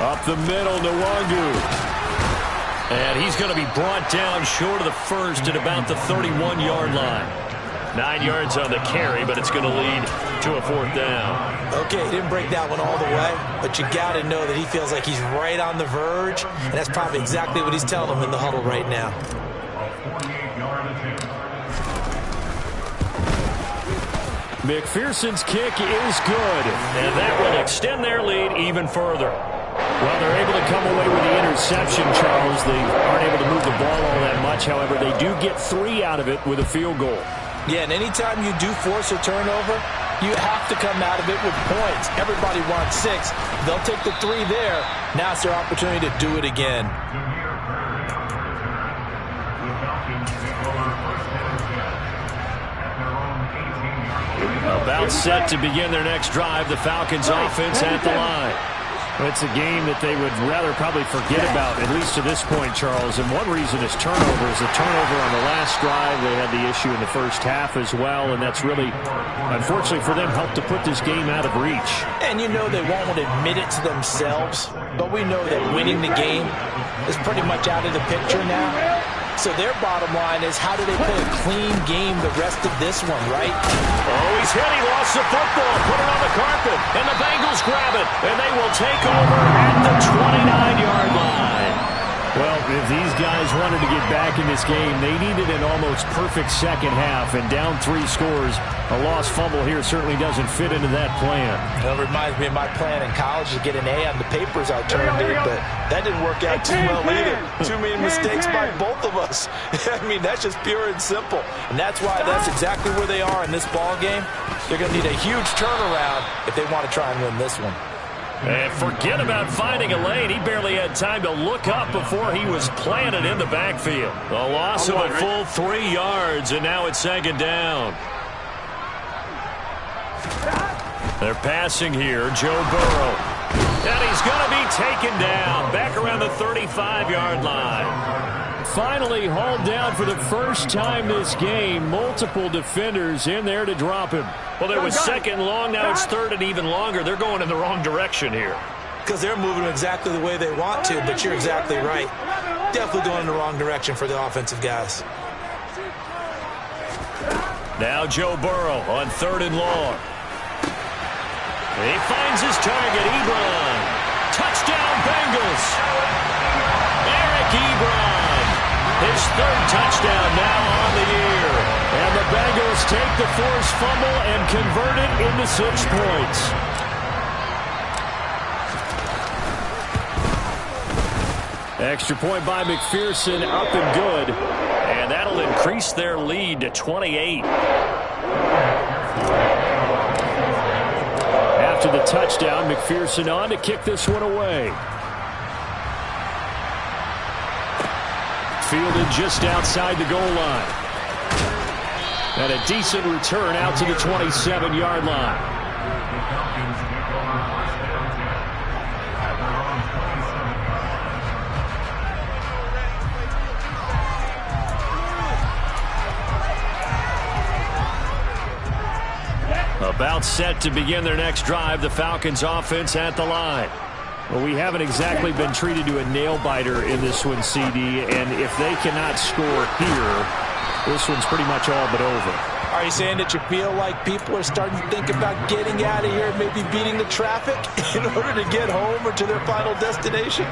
Up the middle, Nwangu. And he's going to be brought down short of the first at about the 31-yard line. 9 yards on the carry, but it's going to lead to a 4th down. Okay, he didn't break that one all the way, but you got to know that he feels like he's right on the verge, and that's probably exactly what he's telling them in the huddle right now. McPherson's kick is good, and that will extend their lead even further. Well, they're able to come away with the interception, Charles. They aren't able to move the ball all that much. However, they do get 3 out of it with a field goal. Yeah, and anytime you do force a turnover, you have to come out of it with points. Everybody wants 6. They'll take the 3 there. Now it's their opportunity to do it again. About set to begin their next drive, the Falcons offense at the line. It's a game that they would rather probably forget about, at least to this point, Charles. And one reason is turnovers. The turnover on the last drive, they had the issue in the first half as well, and that's really, unfortunately for them, helped to put this game out of reach. And you know they won't admit it to themselves, but we know that winning the game is pretty much out of the picture now. So their bottom line is, how do they play a clean game the rest of this one, right? Oh, he's hit. He lost the football. Put it on the carpet. And the Bengals grab it. And they will take over at the 29-yard line. Well, if these guys wanted to get back in this game, they needed an almost perfect second half, and down 3 scores. A lost fumble here certainly doesn't fit into that plan. It reminds me of my plan in college to get an A on the papers I turned in, but that didn't work out too well either. Too many mistakes by both of us. I mean, that's just pure and simple. And that's why that's exactly where they are in this ball game. They're going to need a huge turnaround if they want to try and win this one. And forget about finding a lane. He barely had time to look up before he was planted in the backfield. A loss of a full 3 yards, and now it's second down. They're passing here. Joe Burrow. And he's going to be taken down back around the 35-yard line. Finally hauled down for the first time this game. Multiple defenders in there to drop him. Well, there was second long. Now it's third and even longer. They're going in the wrong direction here. Because they're moving exactly the way they want to, but you're exactly right. Definitely going in the wrong direction for the offensive guys. Now Joe Burrow on third and long. He finds his target, Ebron. Touchdown, Bengals. Eric Ebron. His third touchdown now on the year. And the Bengals take the forced fumble and convert it into 6 points. Extra point by McPherson, up and good. And that'll increase their lead to 28. After the touchdown, McPherson on to kick this one away. Fielded just outside the goal line. And a decent return out to the 27-yard line. About set to begin their next drive. The Falcons offense at the line. Well, we haven't exactly been treated to a nail-biter in this one, CD, and if they cannot score here, this one's pretty much all but over. Are you saying that you feel like people are starting to think about getting out of here, maybe beating the traffic in order to get home or to their final destination?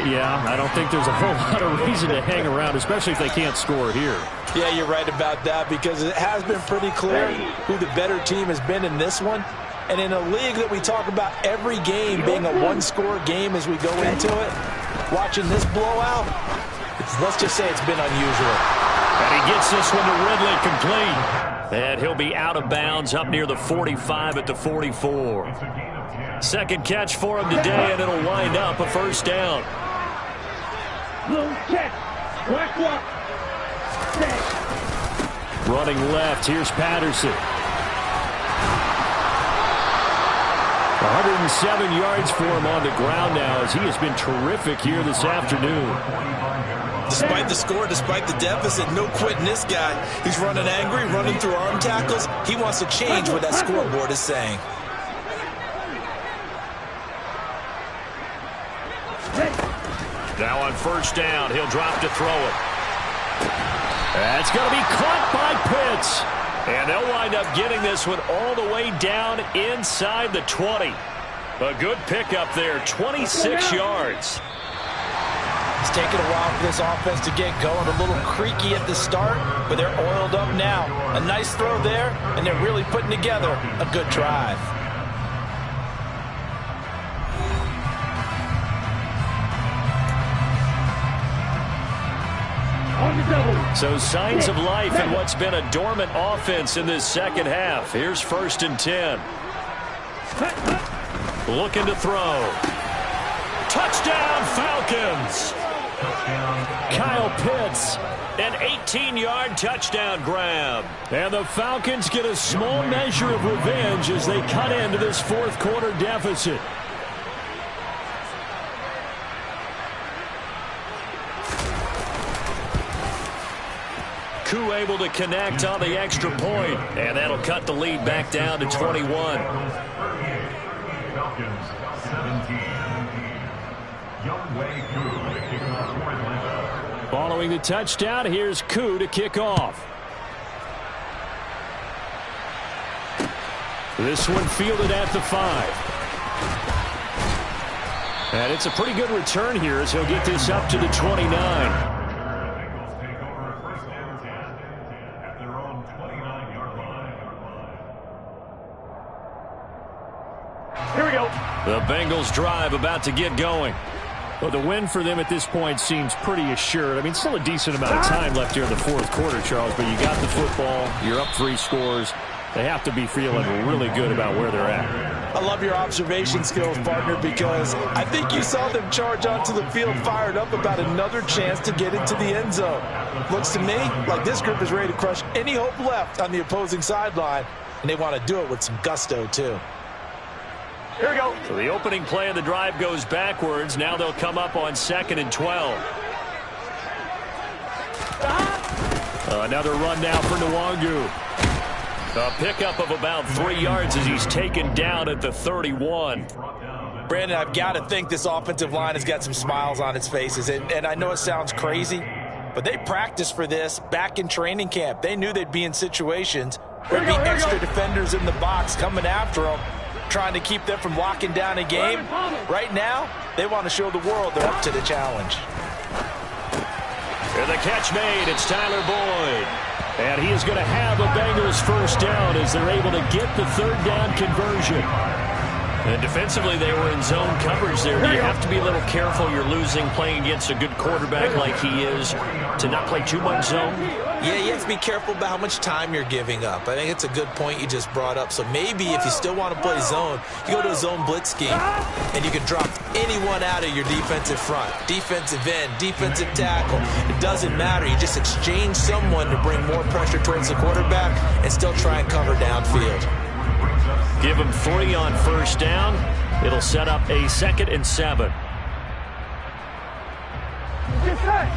Yeah, I don't think there's a whole lot of reason to hang around, especially if they can't score here. Yeah, you're right about that, because it has been pretty clear who the better team has been in this one. And in a league that we talk about every game being a one-score game as we go into it, watching this blowout, let's just say it's been unusual. And he gets this one to Ridley complete. And he'll be out of bounds up near the 45 at the 44. Second catch for him today, and it'll wind up a first down. Running left, here's Patterson. 107 yards for him on the ground now, as he has been terrific here this afternoon. Despite the score, despite the deficit, no quitting this guy. He's running angry, running through arm tackles. He wants to change what that scoreboard is saying. Now on first down, he'll drop to throw it. That's going to be caught by Pitts. And they'll wind up getting this one all the way down inside the 20. A good pickup there, 26 yards. It's taken a while for this offense to get going. A little creaky at the start, but they're oiled up now. A nice throw there, and they're really putting together a good drive. So signs of life in what's been a dormant offense in this second half. Here's first and 10. Looking to throw. Touchdown, Falcons! Kyle Pitts, an 18-yard touchdown grab. And the Falcons get a small measure of revenge as they cut into this fourth quarter deficit. Koo able to connect on the extra point, and that'll cut the lead back down to 21. Following the touchdown, here's Koo to kick off. This one fielded at the 5. And it's a pretty good return here as he'll get this up to the 29. Here we go. The Bengals drive about to get going. Well, the win for them at this point seems pretty assured. I mean, still a decent amount of time left here in the fourth quarter, Charles, but you got the football. You're up 3 scores. They have to be feeling really good about where they're at. I love your observation skills, partner, because I think you saw them charge onto the field fired up about another chance to get into the end zone. Looks to me like this group is ready to crush any hope left on the opposing sideline, and they want to do it with some gusto, too. Here we go. So the opening play of the drive goes backwards. Now they'll come up on 2nd and 12. Another run now for Nwangu. A pickup of about 3 yards as he's taken down at the 31. Brandon, I've got to think this offensive line has got some smiles on its faces. And I know it sounds crazy, but they practiced for this back in training camp. They knew they'd be in situations where there'd be extra defenders in the box coming after them, trying to keep them from locking down a game. Right now, they want to show the world they're up to the challenge. And the catch made. It's Tyler Boyd. And he is going to have a Bengals first down as they're able to get the 3rd down conversion. And defensively, they were in zone coverage there. You have to be a little careful. You're losing playing against a good quarterback like he is to not play too much zone. Yeah, you have to be careful about how much time you're giving up. I think it's a good point you just brought up. So maybe if you still want to play zone, you go to a zone blitz scheme, and you can drop anyone out of your defensive front. Defensive end, defensive tackle. It doesn't matter. You just exchange someone to bring more pressure towards the quarterback and still try and cover downfield. Give him 3 on first down. It'll set up a 2nd and 7. Get set.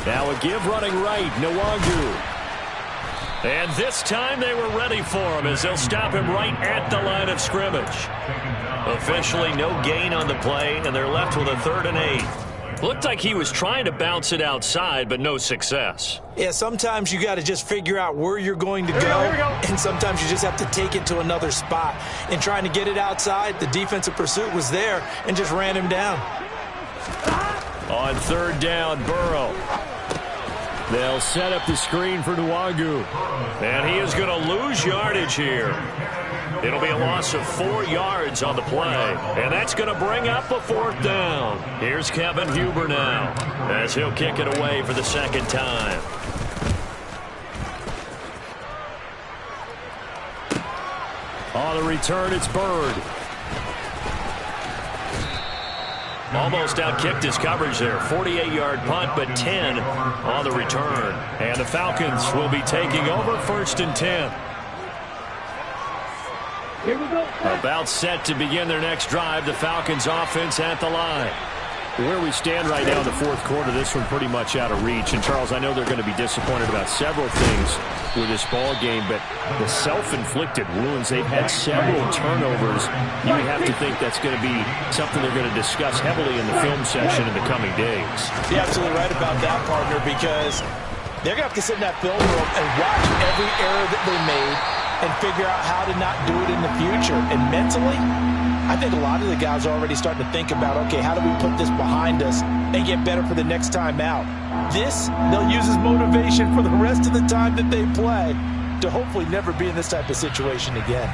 Now a give running right, Nwangu. And this time they were ready for him as they'll stop him right at the line of scrimmage. Officially no gain on the play, and they're left with a 3rd and 8. Looked like he was trying to bounce it outside, but no success. Yeah, sometimes you got to just figure out where you're going to go, and sometimes you just have to take it to another spot. In trying to get it outside, the defensive pursuit was there and just ran him down. On 3rd down, Burrow. They'll set up the screen for Nwangu. And he is going to lose yardage here. It'll be a loss of 4 yards on the play. And that's going to bring up a 4th down. Here's Kevin Huber now as he'll kick it away for the 2nd time. On the return, it's Bird. Almost outkicked his coverage there. 48-yard punt, but 10 on the return. And the Falcons will be taking over 1st and 10. Here we go. About set to begin their next drive. The Falcons offense at the line. Where we stand right now in the 4th quarter, this one pretty much out of reach. And, Charles, I know they're going to be disappointed about several things with this ball game, but the self-inflicted wounds, they've had several turnovers. You have to think that's going to be something they're going to discuss heavily in the film session in the coming days. You're absolutely right about that, partner, because they're going to have to sit in that film room and watch every error that they made and figure out how to not do it in the future. And mentally, I think a lot of the guys are already starting to think about, okay, how do we put this behind us and get better for the next time out? This, they'll use as motivation for the rest of the time that they play to hopefully never be in this type of situation again.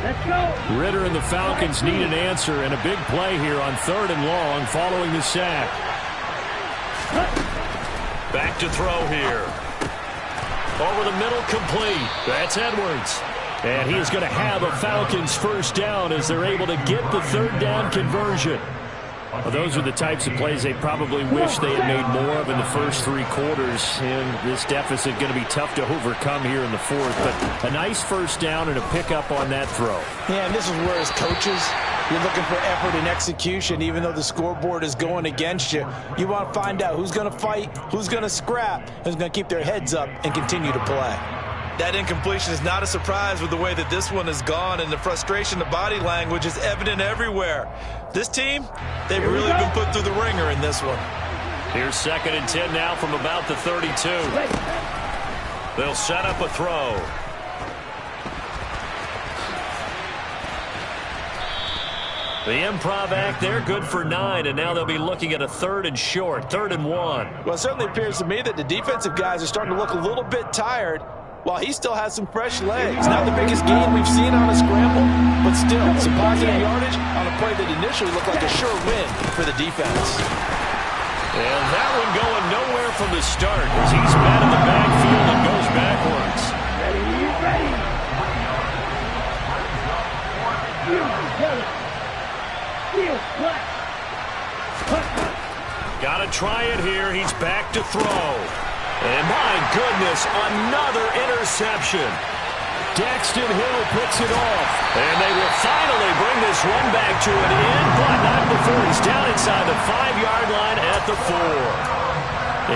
Let's go. Ritter and the Falcons need an answer, and a big play here on 3rd and long following the sack. Back to throw here. Over the middle, complete. That's Edwards. And he is going to have a Falcons first down as they're able to get the 3rd down conversion. Well, those are the types of plays they probably wish they had made more of in the first 3 quarters. And this deficit going to be tough to overcome here in the 4th. But a nice first down and a pickup on that throw. Yeah, and this is where as coaches, you're looking for effort and execution. Even though the scoreboard is going against you, you want to find out who's going to fight, who's going to scrap, who's going to keep their heads up and continue to play. That incompletion is not a surprise with the way that this one has gone, and the frustration, the body language is evident everywhere. This team, they've really been put through the ringer in this one. Here's 2nd and 10 now from about the 32. They'll set up a throw. The improv act there, good for 9, and now they'll be looking at a 3rd and short, 3rd and 1. Well, it certainly appears to me that the defensive guys are starting to look a little bit tired while he still has some fresh legs. Not the biggest gain we've seen on a scramble, but still some positive yardage on a play that initially looked like a sure win for the defense. And that one going nowhere from the start as he's met in the backfield and goes backwards. Got to try it here. He's back to throw. And my goodness, another interception. Daxton Hill picks it off. And they will finally bring this one back to an end, but not before he's down inside the 5-yard line at the 4.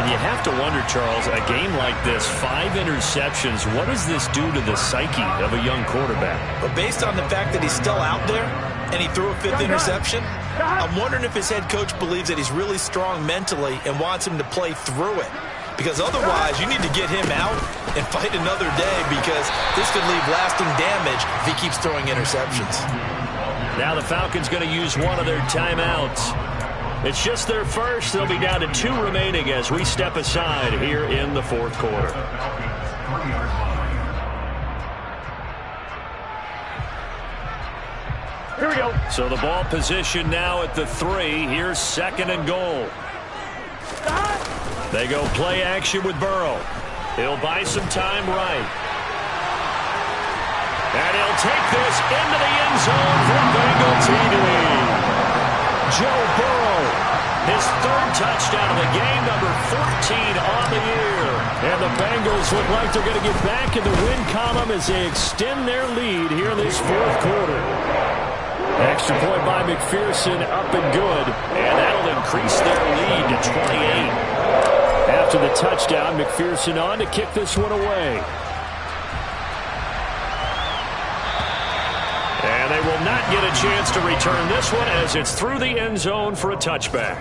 And you have to wonder, Charles, a game like this, 5 interceptions, what does this do to the psyche of a young quarterback? But based on the fact that he's still out there and he threw a 5th interception, I'm wondering if his head coach believes that he's really strong mentally and wants him to play through it. Because otherwise, you need to get him out and fight another day, because this could leave lasting damage if he keeps throwing interceptions. Now the Falcons going to use one of their timeouts. It's just their first. They'll be down to 2 remaining as we step aside here in the 4th quarter. Here we go. So the ball position now at the 3. Here's 2nd and goal. They go play action with Burrow. He'll buy some time right. And he'll take this into the end zone for Bengal TD. Joe Burrow, his 3rd touchdown of the game, number 14 on the year. And the Bengals look like they're going to get back in the win column as they extend their lead here in this 4th quarter. Extra point by McPherson, up and good. And that'll increase their lead to 28. After the touchdown, McPherson on to kick this one away. And they will not get a chance to return this one as it's through the end zone for a touchback.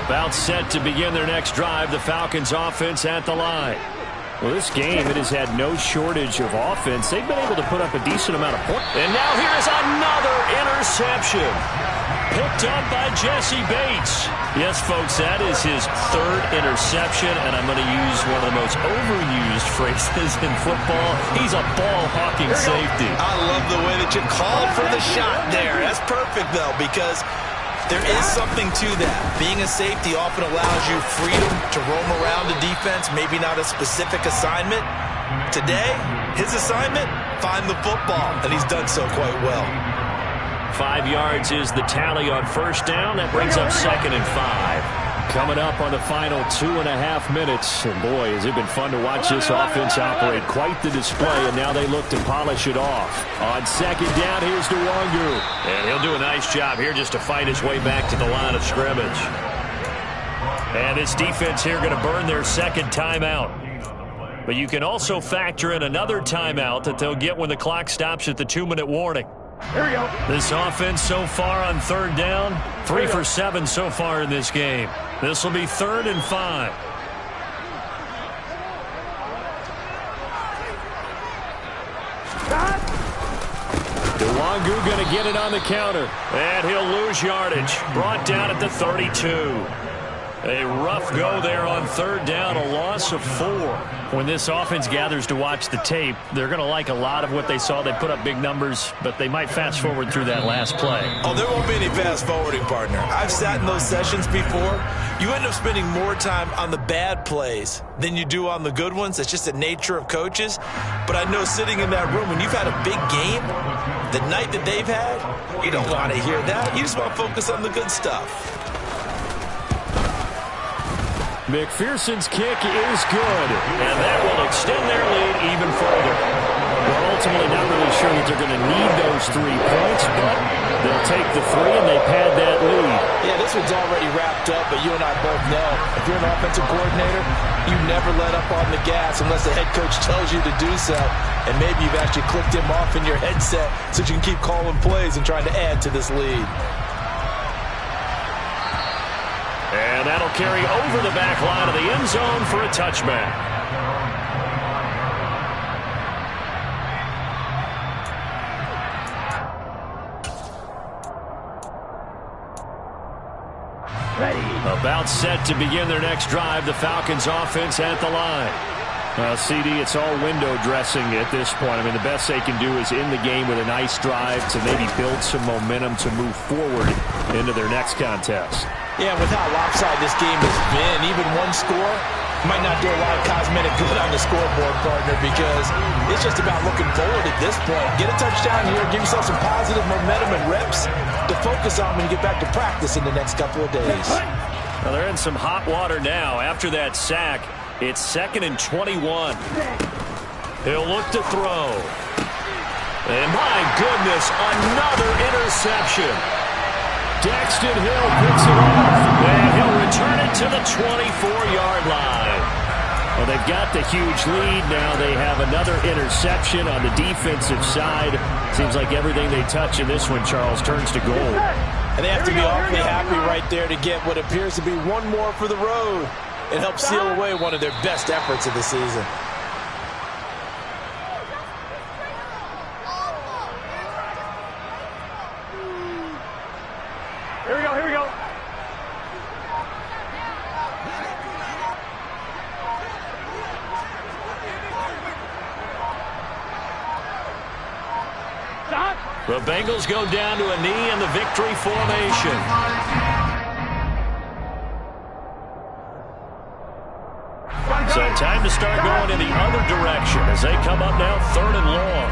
About set to begin their next drive, the Falcons offense at the line. Well, this game, it has had no shortage of offense. They've been able to put up a decent amount of points. And now here's another interception. Picked up by Jesse Bates. Yes, folks, that is his 3rd interception, and I'm going to use one of the most overused phrases in football. He's a ball-hawking safety. I love the way that you called for the shot there. That's perfect, though, because there is something to that. Being a safety often allows you freedom to roam around the defense, maybe not a specific assignment. Today, his assignment, find the football, and he's done so quite well. 5 yards is the tally on 1st down. That brings up 2nd and 5. Coming up on the final 2.5 minutes. And boy, has it been fun to watch this offense operate. Quite the display, and now they look to polish it off. On 2nd down, here's Nwangu. And he'll do a nice job here just to fight his way back to the line of scrimmage. And this defense here going to burn their 2nd timeout. But you can also factor in another timeout that they'll get when the clock stops at the 2-minute warning. Here we go. This offense so far on 3rd down, 3 for 7 so far in this game. This will be 3rd and 5. Nwangu going to get it on the counter. And he'll lose yardage. Brought down at the 32. A rough go there on 3rd down, a loss of 4. When this offense gathers to watch the tape, they're going to like a lot of what they saw. They put up big numbers, but they might fast forward through that last play. Oh, there won't be any fast forwarding, partner. I've sat in those sessions before. You end up spending more time on the bad plays than you do on the good ones. It's just the nature of coaches. But I know sitting in that room, when you've had a big game, the night that they've had, you don't want to hear that. You just want to focus on the good stuff. McPherson's kick is good, and that will extend their lead even further. Well, ultimately not really sure that they're going to need those 3 points, but they'll take the 3 and they pad that lead. Yeah, this one's already wrapped up, but you and I both know if you're an offensive coordinator, you never let up on the gas unless the head coach tells you to do so. And maybe you've actually clicked him off in your headset so you can keep calling plays and trying to add to this lead. And that'll carry over the back line of the end zone for a touchback. About set to begin their next drive. The Falcons offense at the line. Well, CD, it's all window dressing at this point. I mean, the best they can do is in the game with a nice drive to maybe build some momentum to move forward into their next contest. Yeah, with how lopsided this game has been, even one score might not do a lot of cosmetic good on the scoreboard, partner, because it's just about looking forward at this point. Get a touchdown here, give yourself some positive momentum and reps to focus on when you get back to practice in the next couple of days. Well, they're in some hot water now. After that sack, it's 2nd and 21. He'll look to throw. And my goodness, another interception. Daxton Hill picks it off, and he'll return it to the 24-yard line. Well, they've got the huge lead. Now they have another interception on the defensive side. Seems like everything they touch in this one, Charles, turns to gold. And they have to be awfully happy right there to get what appears to be one more for the road. It helps seal away one of their best efforts of the season. Here we go, here we go. The Bengals go down to a knee in the victory formation. So time to start going in the other direction as they come up now 3rd and long.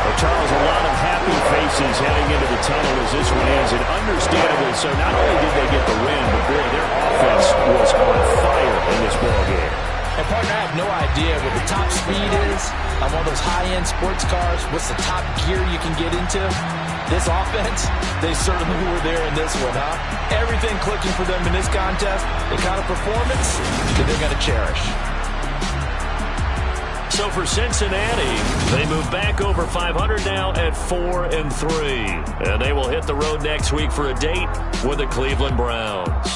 Well, Charles, a lot of happy faces heading into the tunnel as this one ends, and understandably so. Not only did they get the win, but boy, their offense was on fire in this ballgame. And partner, I have no idea what the top speed is on one of those high-end sports cars. What's the top gear you can get into? This offense, they certainly were there in this one, huh? Everything clicking for them in this contest, the kind of performance that they're going to cherish. So for Cincinnati, they move back over 500 now at 4-3. And they will hit the road next week for a date with the Cleveland Browns.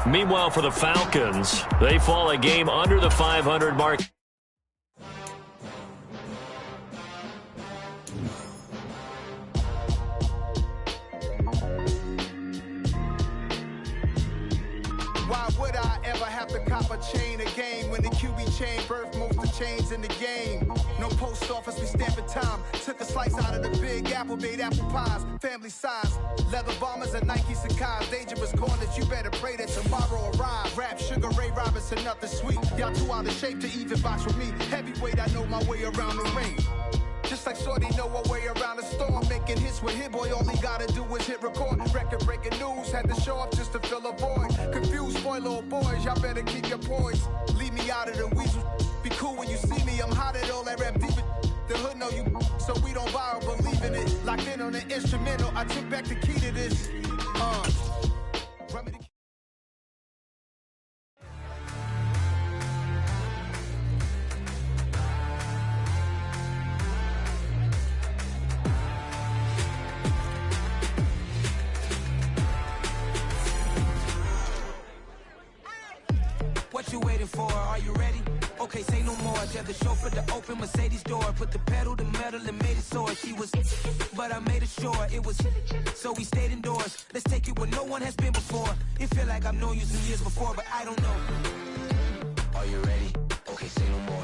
Meanwhile, for the Falcons, they fall a game under the 500 mark. Why would I ever have to cop a chain again when the QB chain birthed most of chains in the game? No post office, we stamping time. Took a slice out of the big apple, made apple pies, family size. Leather bombers and Nike Sacai's. Dangerous corners, you better pray that tomorrow arrive. Rap, Sugar Ray Robinson, nothing sweet. Y'all too out of shape to even box with me. Heavyweight, I know my way around the ring. Just like Shorty know her way around the storm. Making hits with Hit Boy, all he gotta do is hit record. Record breaking news, had to show up just to fill a void. Confused, spoiled little boys, y'all better keep your poise. Leave me out of the weasel. Be cool when you see me, I'm hot at all that rap deep. The hood know you, so we don't borrow, believe in it. Locked in on the instrumental, I took back the key to this. Remedy. What you waiting for? Are you ready? Okay, say no more. Tell the chauffeur to open Mercedes door. Put the pedal to metal and made it soar. She was, but I made it sure it was. So we stayed indoors. Let's take it where no one has been before. It feel like I've known you some years before, but I don't know. Are you ready? Okay, say no more.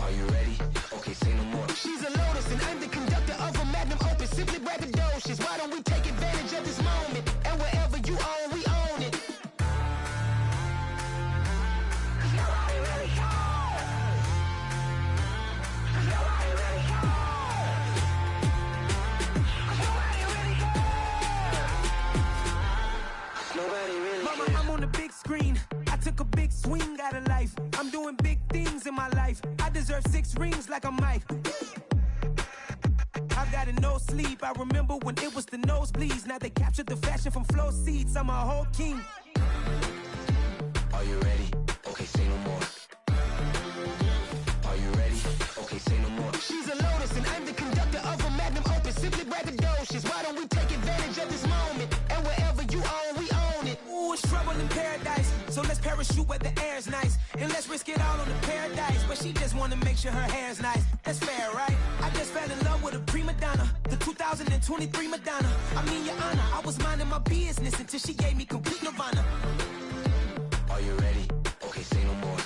Are you ready? Okay, say no more. She's a Lotus and I'm the conductor of a magnum opus. Simply braggadocious. Why don't we take advantage of this moment? And wherever you own, we own it. rings like a mic. I've got no sleep. I remember when it was the nosebleeds. Now they captured the fashion from flow seats. I'm a whole king. Are you ready? Okay, say no more. Are you ready? Okay, say no more. She's a lotus and I'm the conductor of a magnum opus. Simply braggadocious. Why don't we take advantage of this moment? And wherever you own, we own it. Ooh, it's trouble in paradise. So let's parachute where the air's nice. And let's risk it all on the paradise. But she just wanna make sure her hair's nice. That's fair, right? I just fell in love with a prima donna. The 2023 Madonna. I mean, your honor, I was minding my business until she gave me complete nirvana. Are you ready? Okay, say no more.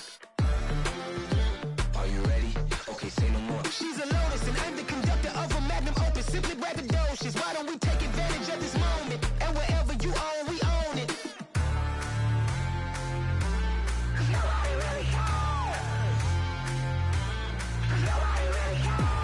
Are you ready? Okay, say no more. She's a lotus and I'm the conductor of a magnum opus. Simply braggadocious. Why don't we take advantage of this moment? And wherever you own, we own it. Nobody really cares. Nobody really cares.